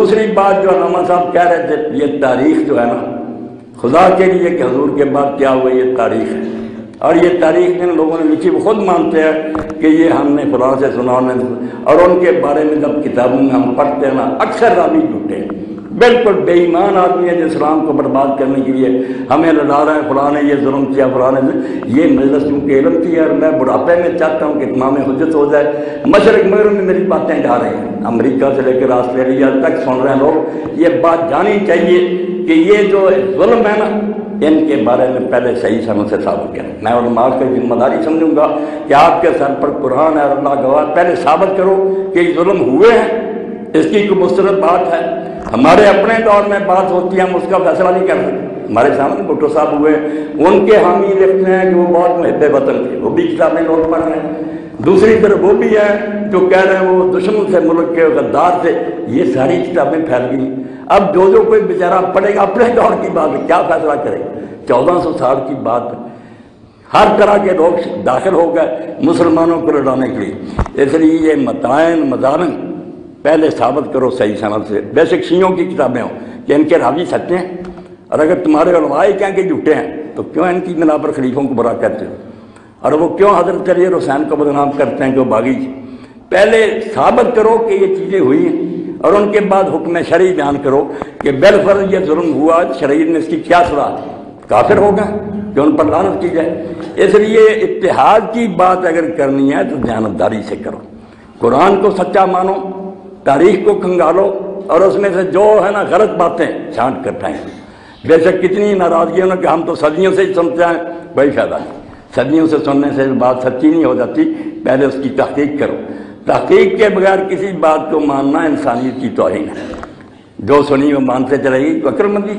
دوسری بات جو علامہ صاحب کہہ رہے تھے، یہ تاریخ جو ہے نا، خدا کے لیے کہ حضور کے بعد کیا ہوا، یہ تاریخ ہے، اور یہ تاریخ جن لوگوں نے لکھی وہ خود مانتے ہیں کہ یہ ہم نے فلاں سے سنا، اور ان کے بارے میں جب کتابوں میں ہم پڑھتے ہیں نا، اکثر راوی جھوٹے ہیں، بالکل بے ایمان آدمی ہے جو اسلام کو برباد کرنے کے لیے ہمیں لڑا رہا ہے، فلاں نے یہ ظلم کیا، فلاں نے یہ مجلس چونکہ علم کی ہے، اور میں بڑھاپے میں چاہتا ہوں کہ اتمام حجت ہو جائے، مشرق مغرب میں میری باتیں جا رہی ہیں، امریکہ سے لے کر آسٹریلیا تک سن رہے ہیں لوگ، یہ بات جانی چاہیے کہ یہ جو ظلم ہے نا، ان کے بارے میں پہلے صحیح سمجھ سے ثابت کریں۔ میں علماء کی ذمہ داری سمجھوں گا کہ آپ کے سر پر قرآن ہے اور اللہ گواہ، پہلے ثابت کرو کہ یہ ظلم ہوئے ہیں، اس کی کوئی مستند بات ہے۔ ہمارے اپنے دور میں بات ہوتی ہے، ہم اس کا فیصلہ نہیں کر سکتے۔ ہمارے سامنے بھٹو صاحب ہوئے، ان کے حامی لکھتے ہیں کہ وہ بہت محب وطن تھے، وہ بھی کتابیں لوگ پڑھ رہے ہیں۔ دوسری طرف وہ بھی ہے جو کہہ رہے ہیں وہ دشمن سے، ملک کے غدار تھے، یہ ساری کتابیں پھیل گئی۔ اب جو کوئی بیچارہ پڑھے گا اپنے دور کی بات ہے، کیا فیصلہ کرے؟ 1400 سال کی بات ہے، ہر طرح کے لوگ داخل ہو گئے مسلمانوں کو لڑانے کے لیے۔ اس لیے یہ متائن مظالم پہلے ثابت کرو صحیح سند سے، بے شک شیعوں کی کتابیں ہوں کہ ان کے راوی سچے ہیں، اور اگر تمہارے علماء کہیں کہ جھوٹے ہیں تو کیوں ان کی بنا پر خلیفوں کو برا کہتے ہو، اور وہ کیوں حضرت علی اور حسین کو بدنام کرتے ہیں کہ وہ باغی تھے؟ پہلے ثابت کرو کہ یہ چیزیں ہوئی ہیں، اور ان کے بعد حکم شرعی بیان کرو کہ بالفرض یہ ظلم ہوا، شریعت نے اس کی کیا سزا، کافر ہو گئے کہ ان پر لعنت کی جائے۔ اس لیے اتحاد کی بات اگر کرنی ہے تو دیانتداری سے کرو، قرآن کو سچا مانو، تاریخ کو کھنگالو، اور اس میں سے جو ہے نا غلط باتیں چھانٹ کر پھینکو۔ بے شک کتنی ناراضگیوں نے کہ ہم تو صدیوں سے ہی سنتے ہیں، کوئی فائدہ نہیں، صدیوں سے سننے سے بات سچی نہیں ہو جاتی، پہلے اس کی تحقیق کرو۔ تحقیق کے بغیر کسی بات کو ماننا انسانیت کی توہین ہے، جو سنی وہ مانتے چلے گی، عقل مندی